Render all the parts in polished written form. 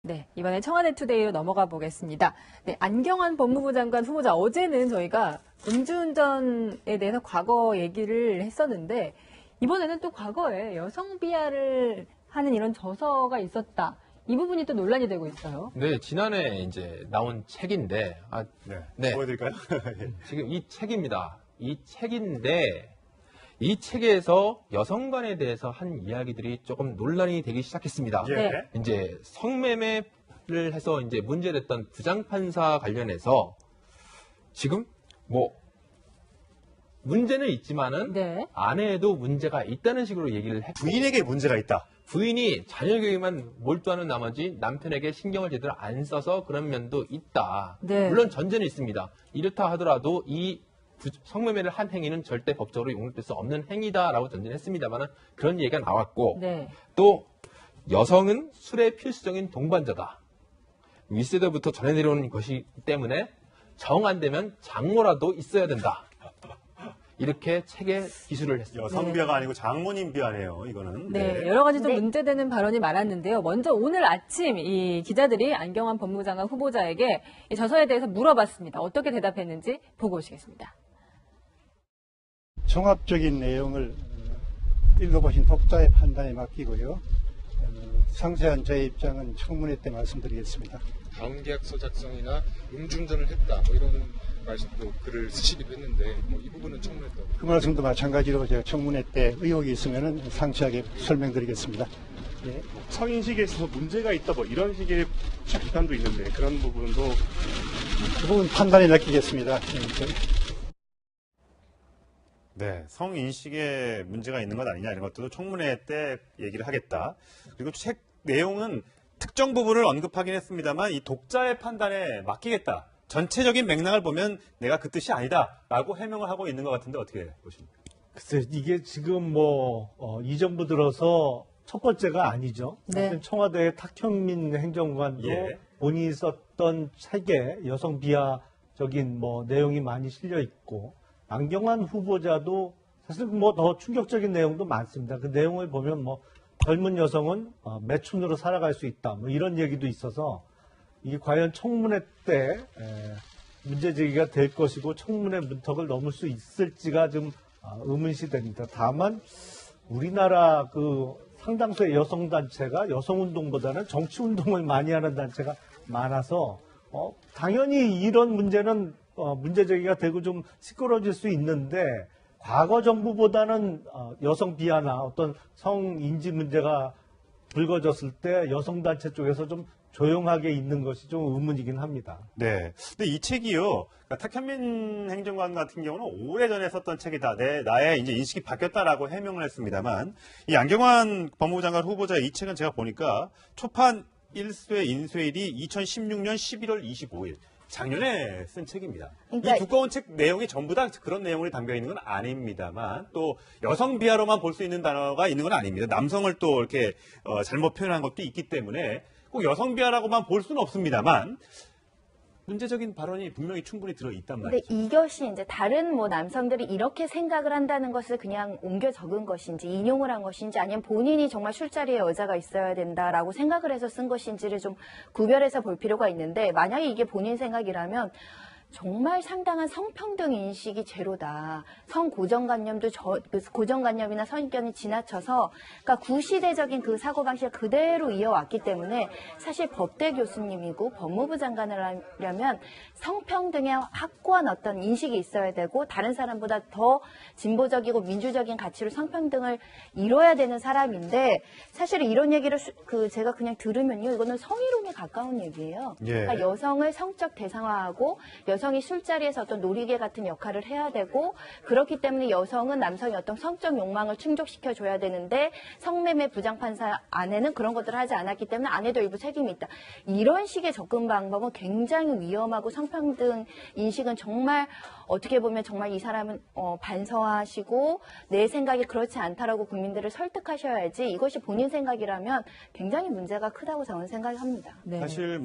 네, 이번에 청와대 투데이로 넘어가 보겠습니다. 네, 안경환 법무부 장관 후보자 어제는 저희가 음주운전에 대해서 과거 얘기를 했었는데 이번에는 또 과거에 여성 비하를 하는 이런 저서가 있었다. 이 부분이 또 논란이 되고 있어요. 네, 지난해 이제 나온 책인데, 네. 보여드릴까요? 지금 이 책입니다. 이 책인데, 이 책에서 여성관에 대해서 한 이야기들이 조금 논란이 되기 시작했습니다. 예. 네. 이제 성매매를 해서 이제 문제됐던 부장판사 관련해서 지금 뭐 문제는 있지만은 네. 아내에도 문제가 있다는 식으로 얘기를 했고 부인에게 문제가 있다. 부인이 자녀 교육에만 몰두하는 나머지 남편에게 신경을 제대로 안 써서 그런 면도 있다. 네. 물론 전제는 있습니다. 이렇다 하더라도 이 성매매를 한 행위는 절대 법적으로 용납될 수 없는 행위다라고 전제를 했습니다만 그런 얘기가 나왔고 네. 또 여성은 술의 필수적인 동반자다. 윗세대부터 전해 내려오는 것이기 때문에 정 안 되면 장모라도 있어야 된다. 이렇게 책에 기술을 했습니다. 여성 비하가 아니고 장모님 비하네요, 이거는. 네, 여러 가지 좀 네. 문제되는 발언이 많았는데요. 먼저 오늘 아침 이 기자들이 안경환 법무부 장관 후보자에게 이 저서에 대해서 물어봤습니다. 어떻게 대답했는지 보고 오시겠습니다. 종합적인 내용을 읽어보신 독자의 판단에 맡기고요. 상세한 저의 입장은 청문회 때 말씀드리겠습니다. 다운계약서 작성이나 음주운전을 했다 뭐 이런 말씀도 글을 쓰시기도 했는데 뭐 이 부분은 청문회 때 그 말씀도 마찬가지로 제가 청문회 때 의혹이 있으면 상세하게 설명드리겠습니다. 예. 성인식에 있어서 문제가 있다 뭐 이런 식의 비판도 있는데 그런 부분도 그 부분 판단에 맡기겠습니다. 네, 성인식에 문제가 있는 것 아니냐 이런 것들도 청문회 때 얘기를 하겠다. 그리고 책 내용은 특정 부분을 언급하긴 했습니다만 이 독자의 판단에 맡기겠다. 전체적인 맥락을 보면 내가 그 뜻이 아니다라고 해명을 하고 있는 것 같은데 어떻게 보십니까? 글쎄, 이게 지금 이 정부 들어서 첫 번째가 아니죠. 네. 사실 청와대 탁현민 행정관도 예. 본인이 썼던 책에 여성 비하적인 내용이 많이 실려 있고, 안경환 후보자도 사실 더 충격적인 내용도 많습니다. 그 내용을 보면 젊은 여성은 매춘으로 살아갈 수 있다. 이런 얘기도 있어서 이게 과연 청문회 때 문제 제기가 될 것이고 청문회 문턱을 넘을 수 있을지가 좀 의문시 됩니다. 다만 우리나라 그 상당수의 여성단체가 여성운동보다는 정치운동을 많이 하는 단체가 많아서 당연히 이런 문제는 문제 제기가 되고 좀 시끄러워질 수 있는데 과거 정부보다는 여성 비하나 어떤 성인지 문제가 불거졌을 때 여성단체 쪽에서 좀 조용하게 있는 것이 좀 의문이긴 합니다. 네. 근데 이 책이요. 그러니까 탁현민 행정관 같은 경우는 오래전에 썼던 책이다. 나의 이제 인식이 바뀌었다라고 해명을 했습니다만 이 안경환 법무부 장관 후보자 이 책은 제가 보니까 초판 1쇄 인쇄일이 2016년 11월 25일. 작년에 쓴 책입니다. 그러니까 이 두꺼운 책 내용이 전부 다 그런 내용이 담겨 있는 건 아닙니다만 또 여성 비하로만 볼 수 있는 단어가 있는 건 아닙니다. 남성을 또 이렇게 잘못 표현한 것도 있기 때문에 꼭 여성 비하라고만 볼 수는 없습니다만 문제적인 발언이 분명히 충분히 들어있단 근데 말이죠. 이것이 이제 다른 남성들이 이렇게 생각을 한다는 것을 그냥 옮겨 적은 것인지 인용을 한 것인지 아니면 본인이 정말 술자리에 여자가 있어야 된다라고 생각을 해서 쓴 것인지를 좀 구별해서 볼 필요가 있는데 만약에 이게 본인 생각이라면 정말 상당한 성평등 인식이 제로다. 성 고정관념도 고정관념이나 선입견이 지나쳐서 그러니까 구시대적인 그 사고방식을 그대로 이어왔기 때문에 사실 법대 교수님이고 법무부 장관이라면 성평등에 확고한 어떤 인식이 있어야 되고 다른 사람보다 더 진보적이고 민주적인 가치로 성평등을 이뤄야 되는 사람인데 사실 이런 얘기를 제가 그냥 들으면요. 이거는 성희롱에 가까운 얘기예요. 예. 그러니까 여성을 성적 대상화하고 여성이 술자리에서 어떤 놀이개 같은 역할을 해야 되고 그렇기 때문에 여성은 남성의 어떤 성적 욕망을 충족시켜줘야 되는데 성매매 부장판사 아내는 그런 것들을 하지 않았기 때문에 아내도 일부 책임이 있다. 이런 식의 접근 방법은 굉장히 위험하고 성평등 인식은 정말 어떻게 보면 정말 이 사람은 반성하시고 내 생각이 그렇지 않다라고 국민들을 설득하셔야지 이것이 본인 생각이라면 굉장히 문제가 크다고 저는 생각합니다. 네. 사실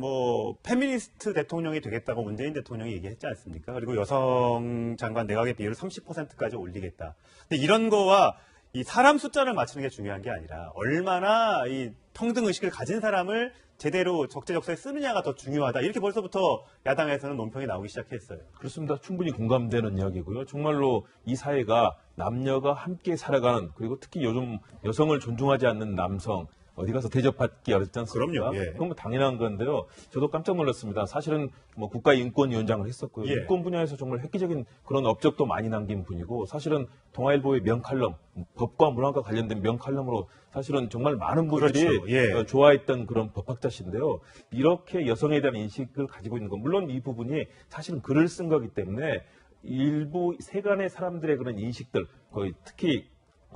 페미니스트 대통령이 되겠다고 문재인 대통령이 얘기했지 않습니까? 그리고 여성 장관 내각의 비율을 30%까지 올리겠다. 근데 이런 거와 이 사람 숫자를 맞추는 게 중요한 게 아니라 얼마나 이 평등 의식을 가진 사람을 제대로 적재적소에 쓰느냐가 더 중요하다. 이렇게 벌써부터 야당에서는 논평이 나오기 시작했어요. 그렇습니다. 충분히 공감되는 이야기고요. 정말로 이 사회가 남녀가 함께 살아가는, 그리고 특히 요즘 여성을 존중하지 않는 남성 어디 가서 대접받기 어렵지 않습니까? 그럼요. 예. 그건 뭐 당연한 건데요. 저도 깜짝 놀랐습니다. 사실은 뭐 국가인권위원장을 했었고요. 예. 인권 분야에서 정말 획기적인 그런 업적도 많이 남긴 분이고, 사실은 동아일보의 명칼럼, 법과 문화과 관련된 명칼럼으로 사실은 정말 많은 분들이 그렇죠. 예. 좋아했던 그런 법학자신데요. 이렇게 여성에 대한 인식을 가지고 있는 건, 물론 이 부분이 사실은 글을 쓴 거기 때문에 일부 세간의 사람들의 그런 인식들, 거의 특히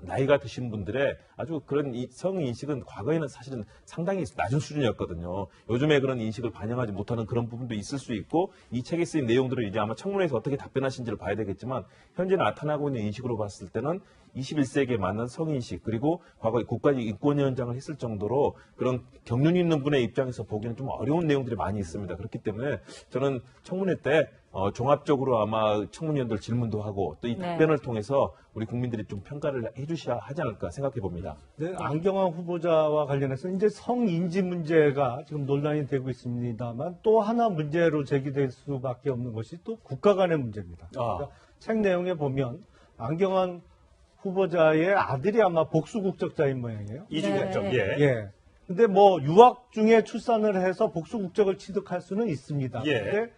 나이가 드신 분들의 아주 그런 성인식은 과거에는 사실은 상당히 낮은 수준이었거든요. 요즘에 그런 인식을 반영하지 못하는 그런 부분도 있을 수 있고, 이 책에 쓰인 내용들을 이제 아마 청문회에서 어떻게 답변하신지를 봐야 되겠지만, 현재 나타나고 있는 인식으로 봤을 때는 21세기에 맞는 성인식, 그리고 과거에 국가인권위원장을 했을 정도로 그런 경륜 있는 분의 입장에서 보기에는 좀 어려운 내용들이 많이 있습니다. 그렇기 때문에 저는 청문회 때 종합적으로 아마 청문위원들 질문도 하고 또 이 네. 답변을 통해서 우리 국민들이 좀 평가를 해주셔야 하지 않을까 생각해 봅니다. 네, 안경환 후보자와 관련해서 이제 성인지 문제가 지금 논란이 되고 있습니다만, 또 하나 문제로 제기될 수밖에 없는 것이 또 국가 간의 문제입니다. 그러니까 책 내용에 보면 안경환 후보자의 아들이 아마 복수 국적자인 모양이에요. 이주국적. 네. 예. 예. 근데 뭐 유학 중에 출산을 해서 복수 국적을 취득할 수는 있습니다. 예. 근데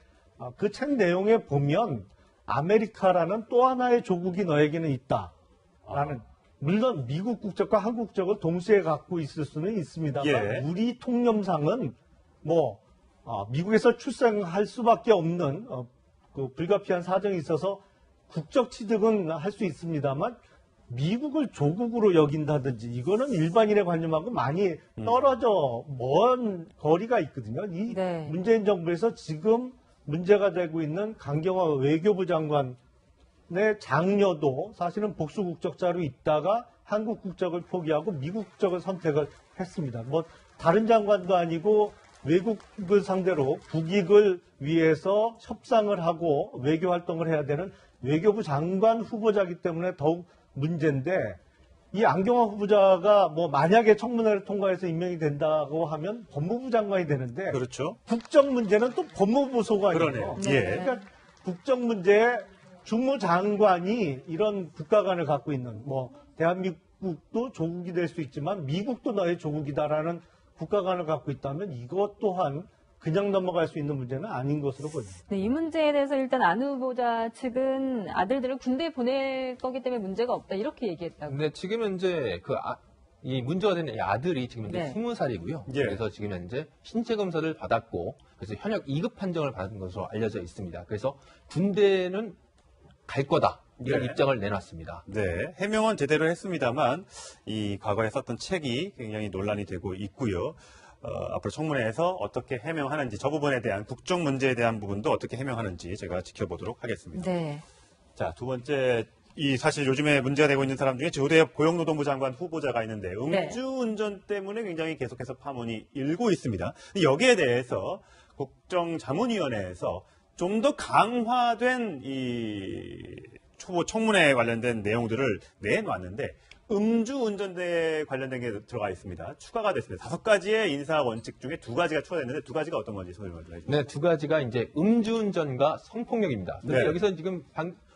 그 책 내용에 보면 아메리카라는 또 하나의 조국이 너에게는 있다라는, 물론 미국 국적과 한국 국적을 동시에 갖고 있을 수는 있습니다만, 예. 우리 통념상은 뭐 미국에서 출생할 수밖에 없는 그 불가피한 사정이 있어서 국적 취득은 할 수 있습니다만, 미국을 조국으로 여긴다든지 이거는 일반인의 관념하고 많이 떨어져 먼 거리가 있거든요. 이 네. 문재인 정부에서 지금 문제가 되고 있는 강경화 외교부 장관의 장녀도 사실은 복수 국적자로 있다가 한국 국적을 포기하고 미국 국적을 선택을 했습니다. 뭐 다른 장관도 아니고 외국을 상대로 국익을 위해서 협상을 하고 외교 활동을 해야 되는 외교부 장관 후보자이기 때문에 더욱 문제인데, 이 안경환 후보자가 뭐 만약에 청문회를 통과해서 임명이 된다고 하면 법무부 장관이 되는데, 그렇죠. 국정 문제는 또 법무부 소관이에요. 그러네요. 네. 예. 그러니까 국정 문제에 주무장관이 이런 국가관을 갖고 있는, 뭐 대한민국도 조국이 될 수 있지만 미국도 너의 조국이다라는 국가관을 갖고 있다면 이것 또한 그냥 넘어갈 수 있는 문제는 아닌 것으로 보입니다. 네, 이 문제에 대해서 일단 안 후보자 측은 아들들을 군대에 보낼 거기 때문에 문제가 없다, 이렇게 얘기했다고. 근데 지금 현재 이 문제가 되는 이 아들이 지금 현재 네. 20살이고요. 예. 그래서 지금 현재 신체 검사를 받았고, 그래서 현역 2급 판정을 받은 것으로 알려져 있습니다. 그래서 군대는 갈 거다, 이런 네. 입장을 내놨습니다. 네, 해명은 제대로 했습니다만 이 과거에 썼던 책이 굉장히 논란이 되고 있고요. 앞으로 청문회에서 어떻게 해명하는지, 저 부분에 대한 국정 문제에 대한 부분도 어떻게 해명하는지 제가 지켜보도록 하겠습니다. 네. 자, 두 번째, 이 사실 요즘에 문제가 되고 있는 사람 중에 조대엽 고용노동부 장관 후보자가 있는데 음주운전 때문에 굉장히 계속해서 파문이 일고 있습니다. 여기에 대해서 국정자문위원회에서 좀 더 강화된 이 초보 청문회에 관련된 내용들을 내놓았는데, 음주운전대에 관련된 게 들어가 있습니다. 추가가 됐습니다. 5가지의 인사 원칙 중에 2가지가 추가됐는데 2가지가 어떤 건지 설명을 좀 해주세요. 네, 2가지가 이제 음주운전과 성폭력입니다. 근데 네. 여기서 지금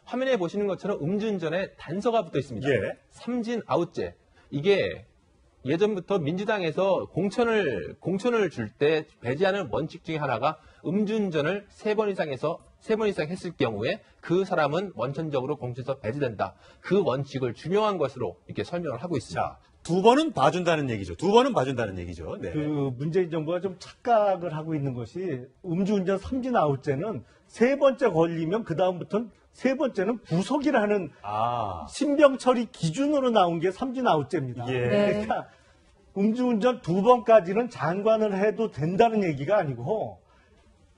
화면에 보시는 것처럼 음주운전에 단서가 붙어 있습니다. 예. 삼진 아웃제. 이게 예전부터 민주당에서 공천을 줄 때 배제하는 원칙 중에 하나가 음주운전을 3번 이상 했을 경우에 그 사람은 원천적으로 공천에서 배제된다. 그 원칙을 준용한 것으로 이렇게 설명을 하고 있습니다. 자, 2번은 봐준다는 얘기죠. 2번은 봐준다는 얘기죠. 네. 그 문재인 정부가 좀 착각을 하고 있는 것이, 음주운전 삼진 아웃제는 3번째 걸리면 그 다음부터는 3번째는 구속이라는 신병 처리 기준으로 나온 게 삼진 아웃제입니다. 예. 네. 그러니까 음주운전 2번까지는 장관을 해도 된다는 얘기가 아니고,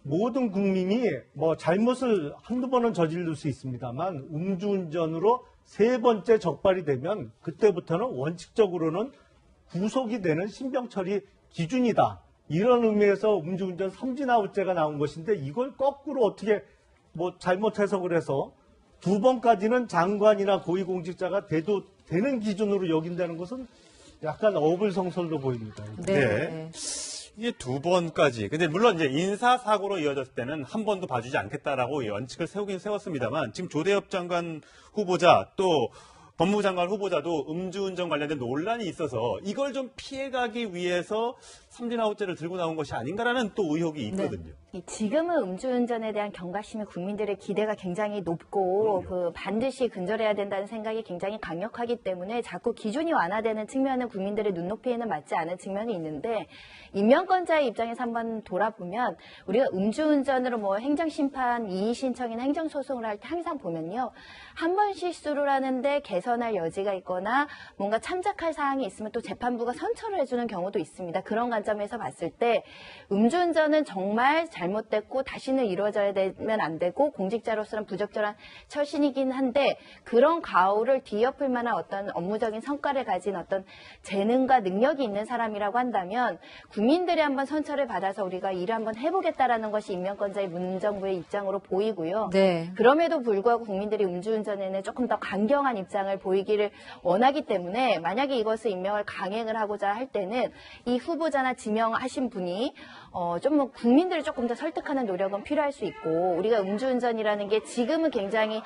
모든 국민이 뭐 잘못을 한두 번은 저지를 수 있습니다만 음주운전으로 3번째 적발이 되면 그때부터는 원칙적으로는 구속이 되는 신병 처리 기준이다. 이런 의미에서 음주운전 삼진아웃제가 나온 것인데, 이걸 거꾸로 어떻게 뭐 잘못 해석을 해서 2번까지는 장관이나 고위공직자가 돼도 되는 기준으로 여긴다는 것은 약간 어불성설도 보입니다. 네. 네. 이게 2번까지. 근데 물론 이제 인사사고로 이어졌을 때는 한 번도 봐주지 않겠다라고 원칙을 세우긴 세웠습니다만 지금 조대엽 장관 후보자 또 법무부 장관 후보자도 음주운전 관련된 논란이 있어서 이걸 좀 피해가기 위해서 삼진아웃제를 들고 나온 것이 아닌가라는 또 의혹이 있거든요. 지금은 음주운전에 대한 경각심이 국민들의 기대가 굉장히 높고 반드시 근절해야 된다는 생각이 굉장히 강력하기 때문에 자꾸 기준이 완화되는 측면은 국민들의 눈높이에는 맞지 않은 측면이 있는데 임명권자의 입장에서 한번 돌아보면 우리가 음주운전으로 뭐 행정심판 이의 신청이나 행정소송을 할 때 항상 보면요. 한 번 실수를 하는데 개선할 여지가 있거나 뭔가 참작할 사항이 있으면 또 재판부가 선처를 해주는 경우도 있습니다. 그런 관점에서 봤을 때 음주운전은 정말 잘못됐고 다시는 이루어져야 되면 안 되고 공직자로서는 부적절한 처신이긴 한데 그런 가오를 뒤엎을 만한 어떤 업무적인 성과를 가진 어떤 재능과 능력이 있는 사람이라고 한다면 국민들이 한번 선처를 받아서 우리가 일을 한번 해보겠다라는 것이 임명권자의 문정부의 입장으로 보이고요. 네. 그럼에도 불구하고 국민들이 음주운전에는 조금 더 강경한 입장을 보이기를 원하기 때문에 만약에 이것을 임명을 강행을 하고자 할 때는 이 후보자나 지명하신 분이 좀 뭐 국민들을 조금 더 설득하는 노력은 필요할 수 있고 우리가 음주운전이라는 게 지금은 굉장히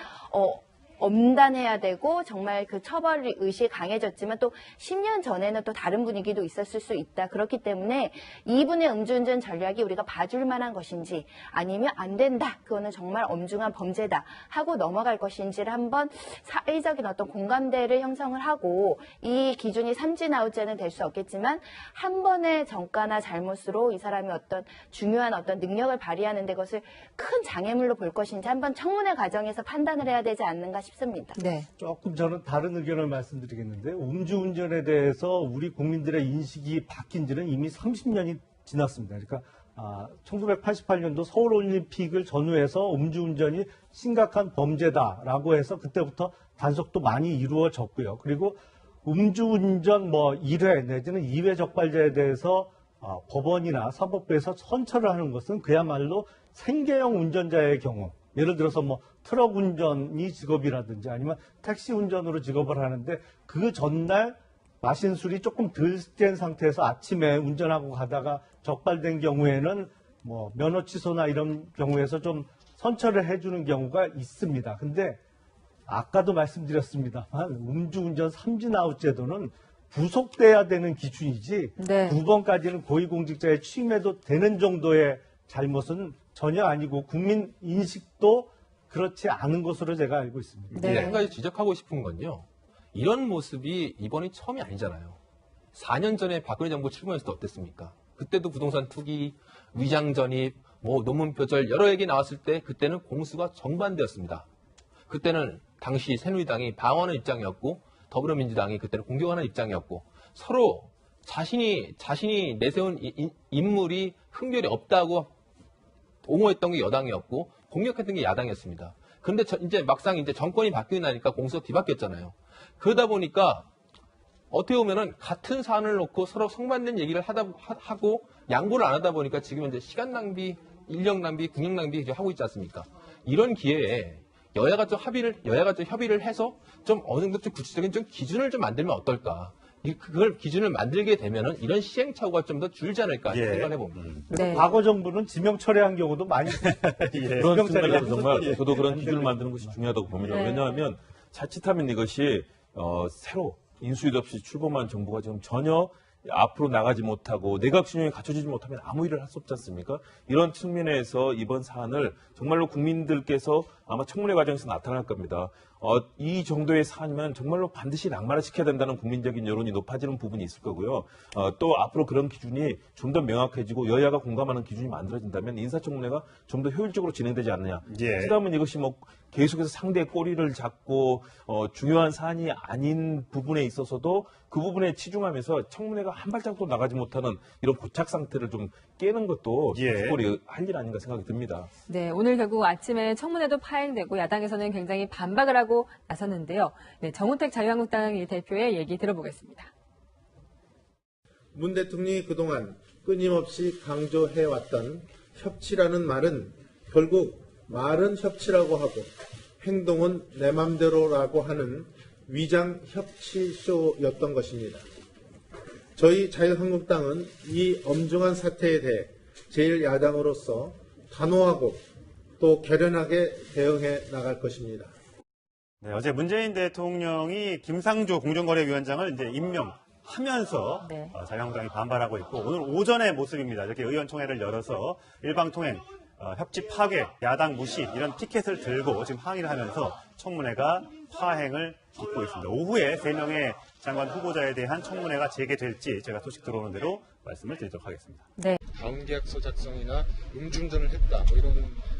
엄단해야 되고 정말 그 처벌 의식이 강해졌지만 또 10년 전에는 또 다른 분위기도 있었을 수 있다. 그렇기 때문에 이분의 음주운전 전략이 우리가 봐줄 만한 것인지 아니면 안 된다. 그거는 정말 엄중한 범죄다 하고 넘어갈 것인지를 한번 사회적인 어떤 공감대를 형성을 하고 이 기준이 삼진아웃제는 될 수 없겠지만 한 번의 정가나 잘못으로 이 사람이 어떤 중요한 어떤 능력을 발휘하는 데 것을 큰 장애물로 볼 것인지 한번 청문회 과정에서 판단을 해야 되지 않는가 싶습니다. 네. 조금 저는 다른 의견을 말씀드리겠는데 음주운전에 대해서 우리 국민들의 인식이 바뀐 지는 이미 30년이 지났습니다. 그러니까 1988년도 서울올림픽을 전후해서 음주운전이 심각한 범죄다라고 해서 그때부터 단속도 많이 이루어졌고요. 그리고 음주운전 1회 내지는 2회 적발자에 대해서 법원이나 사법부에서 선처를 하는 것은 그야말로 생계형 운전자의 경우 예를 들어서 트럭 운전이 직업이라든지 아니면 택시 운전으로 직업을 하는데 그 전날 마신 술이 조금 덜 깬 상태에서 아침에 운전하고 가다가 적발된 경우에는 면허 취소나 이런 경우에서 좀 선처를 해주는 경우가 있습니다. 근데 아까도 말씀드렸습니다만 음주운전 삼진아웃 제도는 구속돼야 되는 기준이지 네. 2번까지는 고위공직자에 취임해도 되는 정도의 잘못은 전혀 아니고 국민 인식도 그렇지 않은 것으로 제가 알고 있습니다. 네. 한 가지 지적하고 싶은 건요. 이런 모습이 이번이 처음이 아니잖아요. 4년 전에 박근혜 정부 출범했을 때 어땠습니까? 그때도 부동산 투기, 위장 전입, 논문 표절 여러 얘기 나왔을 때 그때는 공수가 정반대였습니다. 그때는 당시 새누리당이 방어하는 입장이었고 더불어민주당이 그때는 공격하는 입장이었고 서로 자신이 내세운 인물이 흠결이 없다고 옹호했던 게 여당이었고 공격했던 게 야당이었습니다. 그런데 이제 막상 이제 정권이 바뀌고 나니까 공수가 뒤바뀌었잖아요. 그러다 보니까 어떻게 보면은 같은 사안을 놓고 서로 성반된 얘기를 하고 양보를 안 하다 보니까 지금 이제 시간 낭비, 인력 낭비, 국력 낭비 하고 있지 않습니까? 이런 기회에 여야가 좀 협의를 해서 좀 어느 정도 좀 구체적인 좀 기준을 좀 만들면 어떨까? 그걸 기준을 만들게 되면은 이런 시행착오가 좀 더 줄지 않을까 생각해 봅니다. 네. 과거 정부는 지명 철회한 경우도 많이 그런 측면에서 정말 예. 저도 그런 기준을 만드는 것이 중요하다고 봅니다. 네. 왜냐하면 자칫하면 이것이 새로 인수위도 없이 출범한 정부가 지금 전혀 앞으로 나가지 못하고 내각 신용이 갖춰지지 못하면 아무 일을 할 수 없지 않습니까? 이런 측면에서 이번 사안을 정말로 국민들께서 아마 청문회 과정에서 나타날 겁니다. 이 정도의 사안이면 정말로 반드시 낙마를 시켜야 된다는 국민적인 여론이 높아지는 부분이 있을 거고요. 또 앞으로 그런 기준이 좀 더 명확해지고 여야가 공감하는 기준이 만들어진다면 인사청문회가 좀 더 효율적으로 진행되지 않느냐. 예. 그다음은 이것이 계속해서 상대의 꼬리를 잡고 중요한 사안이 아닌 부분에 있어서도 그 부분에 치중하면서 청문회가 한 발자국도 나가지 못하는 이런 고착 상태를 좀 깨는 것도 특별히 할 일 아닌가 생각이 듭니다. 네, 오늘 결국 아침에 청문회도 파행되고 야당에서는 굉장히 반박을 하고 나섰는데요. 네, 정우택 자유한국당 대표의 얘기 들어보겠습니다. 문 대통령이 그동안 끊임없이 강조해왔던 협치라는 말은 결국 말은 협치라고 하고 행동은 내 맘대로라고 하는 위장 협치쇼였던 것입니다. 저희 자유한국당은 이 엄중한 사태에 대해 제1야당으로서 단호하고 또 결연하게 대응해 나갈 것입니다. 네, 어제 문재인 대통령이 김상조 공정거래위원장을 이제 임명하면서 네. 자유한국당이 반발하고 있고 오늘 오전의 모습입니다. 이렇게 의원총회를 열어서 일방통행, 협치 파괴, 야당 무시 이런 피켓을 들고 지금 항의를 하면서 청문회가 파행을 잇고 있습니다. 오후에 3명의 장관 후보자에 대한 청문회가 재개될지 제가 소식 들어오는 대로 말씀을 드리도록 하겠습니다. 네. 다운계약서 작성이나 음주운전을 했다 뭐 이런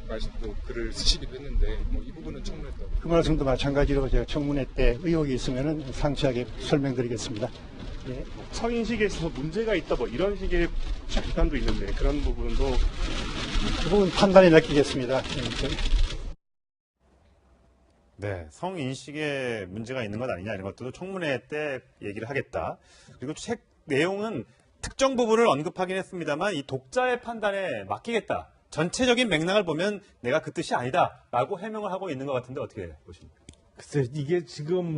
말씀도 글을 쓰시기도 했는데 뭐 이 부분은 청문회 때 그 말씀도 마찬가지로 제가 청문회 때 의혹이 있으면 상세하게 설명드리겠습니다. 예. 성인식에 있어서 문제가 있다 뭐 이런 식의 비판도 있는데 그런 부분도 그 부분 판단에 맡기겠습니다. 네, 성인식에 문제가 있는 것 아니냐 이런 것들도 청문회 때 얘기를 하겠다. 그리고 책 내용은 특정 부분을 언급하긴 했습니다만 이 독자의 판단에 맡기겠다. 전체적인 맥락을 보면 내가 그 뜻이 아니다라고 해명을 하고 있는 것 같은데 어떻게 보십니까? 글쎄, 이게 지금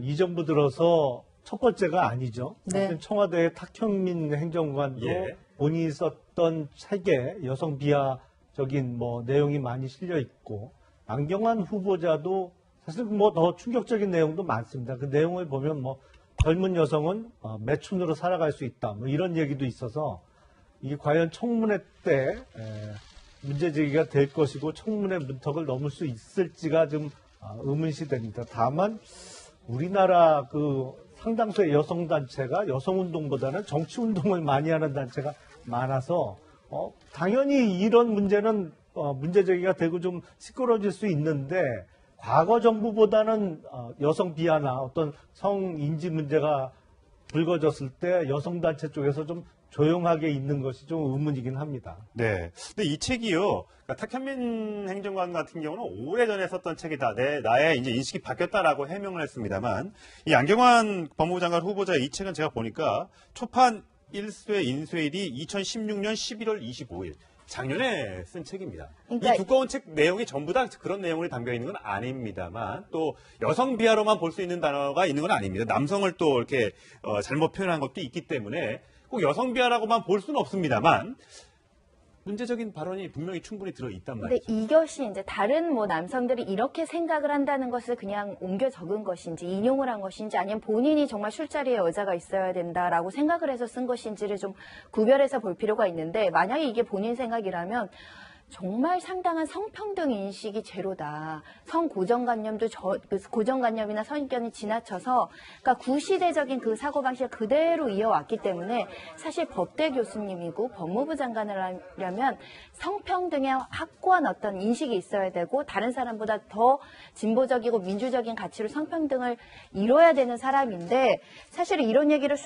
이 정부 들어서 첫 번째가 아니죠. 네. 사실 청와대 탁현민 행정관도 예. 본인이 썼던 책에 여성 비하적인 내용이 많이 실려 있고, 안경환 후보자도 사실 더 충격적인 내용도 많습니다. 그 내용을 보면 젊은 여성은 매춘으로 살아갈 수 있다. 이런 얘기도 있어서 이게 과연 청문회 때 문제 제기가 될 것이고 청문회 문턱을 넘을 수 있을지가 좀 의문시 됩니다. 다만 우리나라 그 상당수의 여성단체가 여성운동보다는 정치운동을 많이 하는 단체가 많아서 당연히 이런 문제는 문제 제기가 되고 좀 시끄러워질 수 있는데 과거 정부보다는 여성 비하나 어떤 성인지 문제가 불거졌을 때 여성단체 쪽에서 좀 조용하게 있는 것이 좀 의문이긴 합니다. 네. 근데 이 책이요. 그러니까 탁현민 행정관 같은 경우는 오래전에 썼던 책이다. 나의 이제 인식이 바뀌었다라고 해명을 했습니다만 이 안경환 법무부 장관 후보자의 이 책은 제가 보니까 초판 1쇄 인쇄일이 2016년 11월 25일. 작년에 쓴 책입니다. 그러니까 이 두꺼운 책 내용이 전부 다 그런 내용이 담겨 있는 건 아닙니다만 또 여성 비하로만 볼 수 있는 단어가 있는 건 아닙니다. 남성을 또 이렇게 잘못 표현한 것도 있기 때문에 꼭 여성 비하라고만 볼 수는 없습니다만 문제적인 발언이 분명히 충분히 들어있단 근데 말이죠. 이것이 이제 다른 남성들이 이렇게 생각을 한다는 것을 그냥 옮겨 적은 것인지 인용을 한 것인지 아니면 본인이 정말 술자리에 여자가 있어야 된다라고 생각을 해서 쓴 것인지를 좀 구별해서 볼 필요가 있는데 만약에 이게 본인 생각이라면 정말 상당한 성평등 인식이 제로다. 성 고정관념도 고정관념이나 선입견이 지나쳐서 그러니까 구시대적인 그 사고방식을 그대로 이어왔기 때문에 사실 법대 교수님이고 법무부 장관이라면 성평등에 확고한 어떤 인식이 있어야 되고 다른 사람보다 더 진보적이고 민주적인 가치로 성평등을 이뤄야 되는 사람인데 사실 이런 얘기를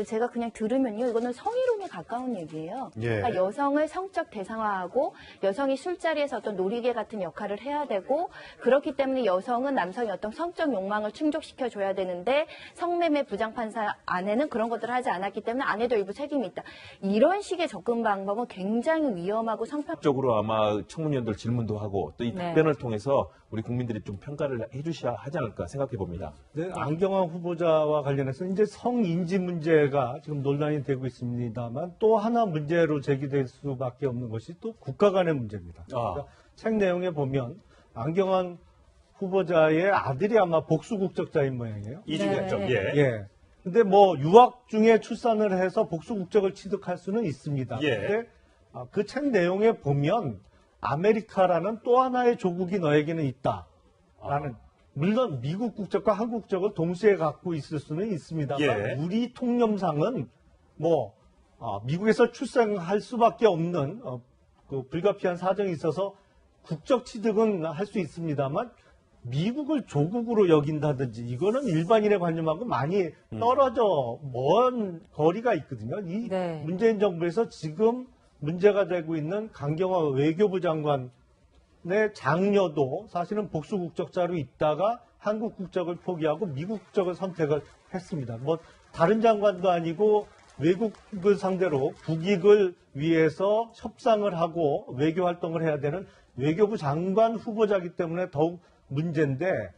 제가 그냥 들으면요. 이거는 성희롱에 가까운 얘기예요. 예. 그러니까 여성을 성적 대상화하고 여성이 술자리에서 어떤 놀이개 같은 역할을 해야 되고 그렇기 때문에 여성은 남성의 어떤 성적 욕망을 충족시켜 줘야 되는데 성매매 부장판사 안에는 그런 것들을 하지 않았기 때문에 아내도 일부 책임이 있다. 이런 식의 접근 방법은 굉장히 위험하고 적으로 아마 청문위원들 질문도 하고 또 이 네. 답변을 통해서 우리 국민들이 좀 평가를 해주셔야 하지 않을까 생각해 봅니다. 네, 안경환 후보자와 관련해서 이제 성인지 문제가 지금 논란이 되고 있습니다만 또 하나 문제로 제기될 수밖에 없는 것이 또 국가 간의 문제입니다. 그러니까 책 내용에 보면 안경환 후보자의 아들이 아마 복수 국적자인 모양이에요. 이중국적. 네. 예. 예. 근데 유학 중에 출산을 해서 복수 국적을 취득할 수는 있습니다. 예. 근데 그 책 내용에 보면 아메리카라는 또 하나의 조국이 너에게는 있다라는 물론 미국 국적과 한국 국적을 동시에 갖고 있을 수는 있습니다만 예. 우리 통념상은 미국에서 출생할 수밖에 없는 그 불가피한 사정이 있어서 국적 취득은 할 수 있습니다만 미국을 조국으로 여긴다든지 이거는 일반인의 관념하고 많이 떨어져 먼 거리가 있거든요. 이 네. 문재인 정부에서 지금 문제가 되고 있는 강경화 외교부 장관의 장녀도 사실은 복수 국적자로 있다가 한국 국적을 포기하고 미국 국적을 선택을 했습니다. 다른 장관도 아니고 외국을 상대로 국익을 위해서 협상을 하고 외교 활동을 해야 되는 외교부 장관 후보자이기 때문에 더욱 문제인데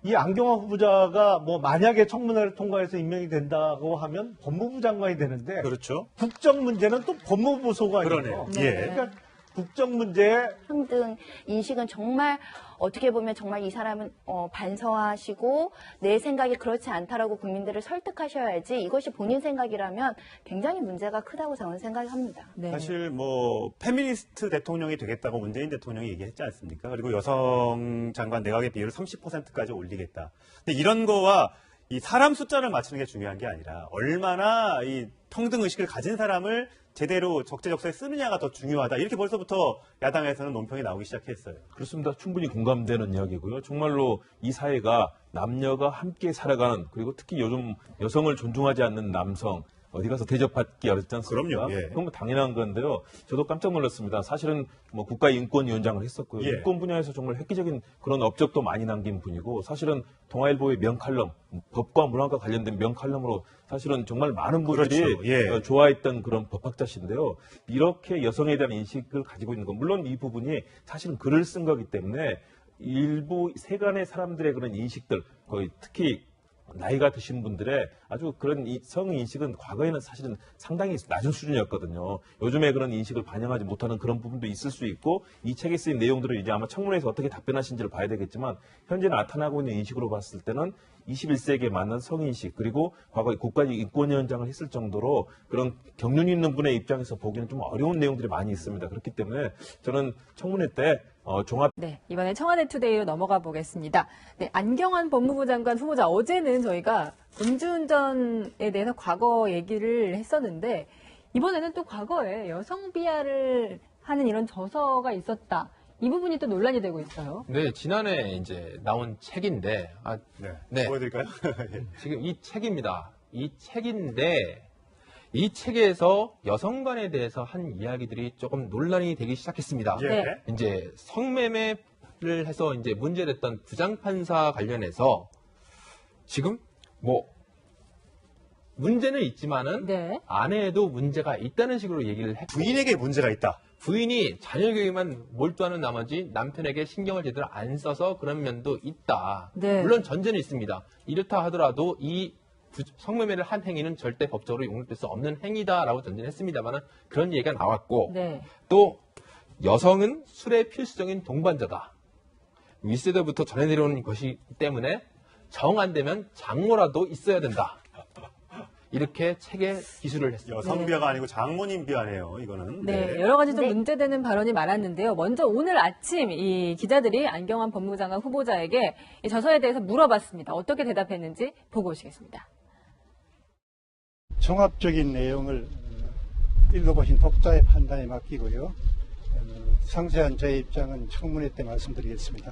이 안경환 후보자가 뭐 만약에 청문회를 통과해서 임명이 된다고 하면 법무부 장관이 되는데 그렇죠. 국정 문제는 또 법무부 소관이에요. 그러네요. 네. 예. 그러니까 국정 문제 평등 인식은 정말 어떻게 보면 정말 이 사람은 반성하시고 내 생각이 그렇지 않다라고 국민들을 설득하셔야지 이것이 본인 생각이라면 굉장히 문제가 크다고 저는 생각합니다. 네. 사실 뭐 페미니스트 대통령이 되겠다고 문재인 대통령이 얘기했지 않습니까? 그리고 여성 장관 내각의 비율을 30%까지 올리겠다. 근데 이런 거와 이 사람 숫자를 맞추는 게 중요한 게 아니라 얼마나 이 평등 의식을 가진 사람을 제대로 적재적소에 쓰느냐가 더 중요하다. 이렇게 벌써부터 야당에서는 논평이 나오기 시작했어요. 그렇습니다. 충분히 공감되는 이야기고요. 정말로 이 사회가 남녀가 함께 살아가는, 그리고 특히 요즘 여성을 존중하지 않는 남성 어디 가서 대접받기 어렵지 않습니까? 그럼요. 예. 그건 뭐 당연한 건데요. 저도 깜짝 놀랐습니다. 사실은 뭐 국가인권위원장을 했었고요. 예. 인권 분야에서 정말 획기적인 그런 업적도 많이 남긴 분이고, 사실은 동아일보의 명칼럼, 법과 문화과 관련된 명칼럼으로 사실은 정말 많은 분들이 그렇죠. 예. 좋아했던 그런 법학자신데요. 이렇게 여성에 대한 인식을 가지고 있는 건, 물론 이 부분이 사실은 글을 쓴 거기 때문에 일부 세간의 사람들의 그런 인식들, 거의 특히 나이가 드신 분들의 아주 그런 성인식은 과거에는 사실은 상당히 낮은 수준이었거든요. 요즘에 그런 인식을 반영하지 못하는 그런 부분도 있을 수 있고, 이 책에 쓰인 내용들을 이제 아마 청문회에서 어떻게 답변하신지를 봐야 되겠지만, 현재 나타나고 있는 인식으로 봤을 때는 21세기에 맞는 성인식, 그리고 과거에 국가인권위원장을 했을 정도로 그런 경륜이 있는 분의 입장에서 보기는 좀 어려운 내용들이 많이 있습니다. 그렇기 때문에 저는 청문회 때 종합 네, 이번에 청와대 투데이로 넘어가 보겠습니다. 네, 안경환 법무부 장관 후보자, 어제는 저희가 음주운전에 대해서 과거 얘기를 했었는데, 이번에는 또 과거에 여성 비하를 하는 이런 저서가 있었다. 이 부분이 또 논란이 되고 있어요. 네, 지난해 이제 나온 책인데, 네. 보여드릴까요? 예. 지금 이 책입니다. 이 책인데, 이 책에서 여성관에 대해서 한 이야기들이 조금 논란이 되기 시작했습니다. 예. 네. 이제 성매매를 해서 이제 문제됐던 부장판사 관련해서 지금 뭐 문제는 있지만은 네. 아내에도 문제가 있다는 식으로 얘기를 했고, 부인에게 문제가 있다. 부인이 자녀 교육에만 몰두하는 나머지 남편에게 신경을 제대로 안 써서 그런 면도 있다. 네. 물론 전제는 있습니다. 이렇다 하더라도 이 성매매를 한 행위는 절대 법적으로 용납될 수 없는 행위다라고 전제를 했습니다만, 그런 얘기가 나왔고, 네. 또 여성은 술의 필수적인 동반자다. 윗세대부터 전해 내려온 것이기 때문에 정 안 되면 장모라도 있어야 된다. 이렇게 책에 기술을 했습니다. 여성 비하가 아니고 장모님 비하네요. 이거는. 네, 여러 가지 좀 네. 문제되는 발언이 많았는데요. 먼저 오늘 아침 이 기자들이 안경환 법무부 장관 후보자에게 이 저서에 대해서 물어봤습니다. 어떻게 대답했는지 보고 오시겠습니다. 종합적인 내용을 읽어보신 독자의 판단에 맡기고요. 상세한 제 입장은 청문회 때 말씀드리겠습니다.